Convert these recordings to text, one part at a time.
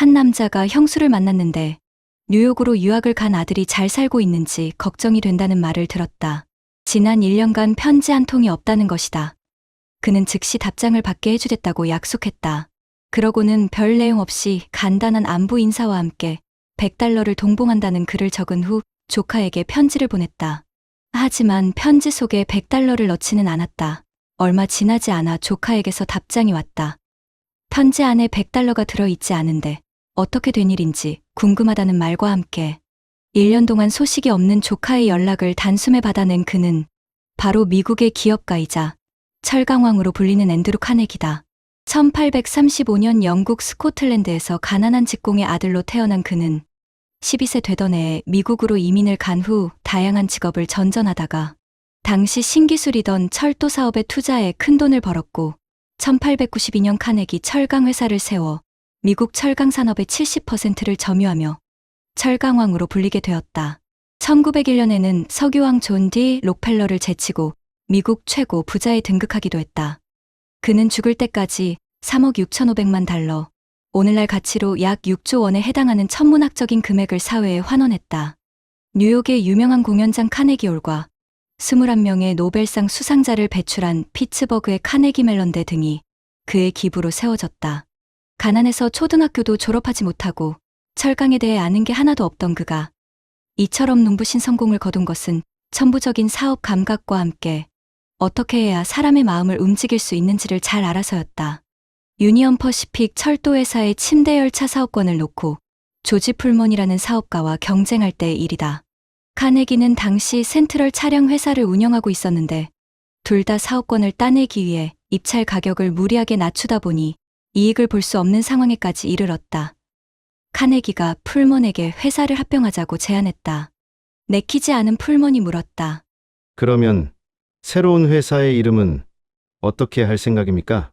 한 남자가 형수를 만났는데 뉴욕으로 유학을 간 아들이 잘 살고 있는지 걱정이 된다는 말을 들었다. 지난 1년간 편지 한 통이 없다는 것이다. 그는 즉시 답장을 받게 해주겠다고 약속했다. 그러고는 별 내용 없이 간단한 안부 인사와 함께 $100를 동봉한다는 글을 적은 후 조카에게 편지를 보냈다. 하지만 편지 속에 $100를 넣지는 않았다. 얼마 지나지 않아 조카에게서 답장이 왔다. 편지 안에 $100가 들어있지 않은데 어떻게 된 일인지 궁금하다는 말과 함께 1년 동안 소식이 없는 조카의 연락을 단숨에 받아낸 그는 바로 미국의 기업가이자 철강왕으로 불리는 앤드루 카네기다. 1835년 영국 스코틀랜드에서 가난한 직공의 아들로 태어난 그는 12세 되던 해에 미국으로 이민을 간 후 다양한 직업을 전전하다가 당시 신기술이던 철도 사업에 투자해 큰 돈을 벌었고 1892년 카네기 철강 회사를 세워 미국 철강 산업의 70%를 점유하며 철강왕으로 불리게 되었다. 1901년에는 석유왕 존 D 록펠러를 제치고 미국 최고 부자에 등극하기도 했다. 그는 죽을 때까지 3억 6,500만 달러, 오늘날 가치로 약 6조 원에 해당하는 천문학적인 금액을 사회에 환원했다. 뉴욕의 유명한 공연장 카네기홀과 21명의 노벨상 수상자를 배출한 피츠버그의 카네기 멜론대 등이 그의 기부로 세워졌다. 가난해서 초등학교도 졸업하지 못하고 철강에 대해 아는 게 하나도 없던 그가 이처럼 눈부신 성공을 거둔 것은 천부적인 사업 감각과 함께 어떻게 해야 사람의 마음을 움직일 수 있는지를 잘 알아서였다. 유니언 퍼시픽 철도회사의 침대 열차 사업권을 놓고 조지 풀먼이라는 사업가와 경쟁할 때의 일이다. 카네기는 당시 센트럴 차량 회사를 운영하고 있었는데 둘 다 사업권을 따내기 위해 입찰 가격을 무리하게 낮추다 보니 이익을 볼 수 없는 상황에까지 이르렀다. 카네기가 풀먼에게 회사를 합병하자고 제안했다. 내키지 않은 풀먼이 물었다. 그러면 새로운 회사의 이름은 어떻게 할 생각입니까?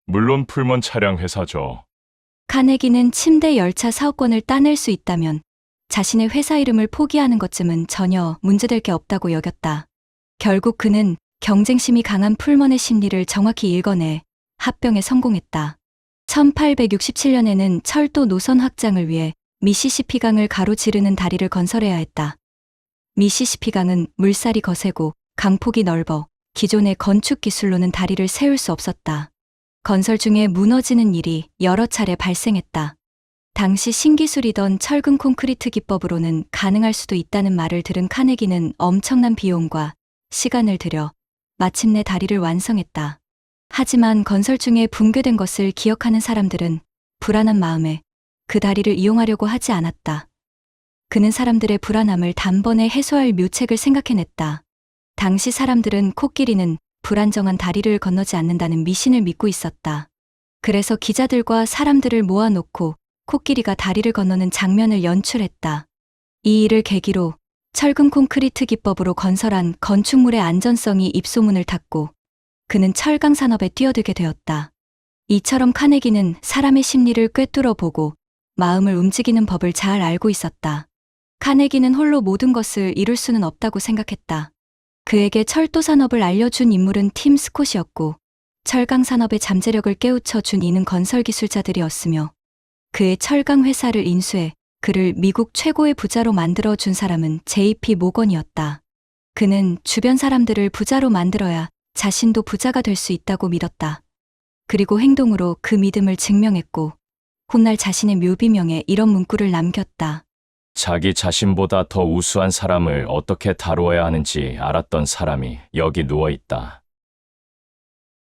물론 풀먼 차량 회사죠. 카네기는 침대 열차 사업권을 따낼 수 있다면 자신의 회사 이름을 포기하는 것쯤은 전혀 문제될 게 없다고 여겼다. 결국 그는 경쟁심이 강한 풀먼의 심리를 정확히 읽어내 합병에 성공했다. 1867년에는 철도 노선 확장을 위해 미시시피강을 가로지르는 다리를 건설해야 했다. 미시시피강은 물살이 거세고 강폭이 넓어 기존의 건축 기술로는 다리를 세울 수 없었다. 건설 중에 무너지는 일이 여러 차례 발생했다. 당시 신기술이던 철근 콘크리트 기법으로는 가능할 수도 있다는 말을 들은 카네기는 엄청난 비용과 시간을 들여 마침내 다리를 완성했다. 하지만 건설 중에 붕괴된 것을 기억하는 사람들은 불안한 마음에 그 다리를 이용하려고 하지 않았다. 그는 사람들의 불안함을 단번에 해소할 묘책을 생각해냈다. 당시 사람들은 코끼리는 불안정한 다리를 건너지 않는다는 미신을 믿고 있었다. 그래서 기자들과 사람들을 모아놓고 코끼리가 다리를 건너는 장면을 연출했다. 이 일을 계기로 철근 콘크리트 기법으로 건설한 건축물의 안전성이 입소문을 탔고 그는 철강 산업에 뛰어들게 되었다. 이처럼 카네기는 사람의 심리를 꿰뚫어 보고 마음을 움직이는 법을 잘 알고 있었다. 카네기는 홀로 모든 것을 이룰 수는 없다고 생각했다. 그에게 철도 산업을 알려준 인물은 팀 스콧이었고 철강 산업의 잠재력을 깨우쳐 준 이는 건설 기술자들이었으며 그의 철강 회사를 인수해 그를 미국 최고의 부자로 만들어 준 사람은 J.P. 모건이었다. 그는 주변 사람들을 부자로 만들어야 자신도 부자가 될 수 있다고 믿었다. 그리고 행동으로 그 믿음을 증명했고 훗날 자신의 묘비명에 이런 문구를 남겼다. 자기 자신보다 더 우수한 사람을 어떻게 다루어야 하는지 알았던 사람이 여기 누워 있다.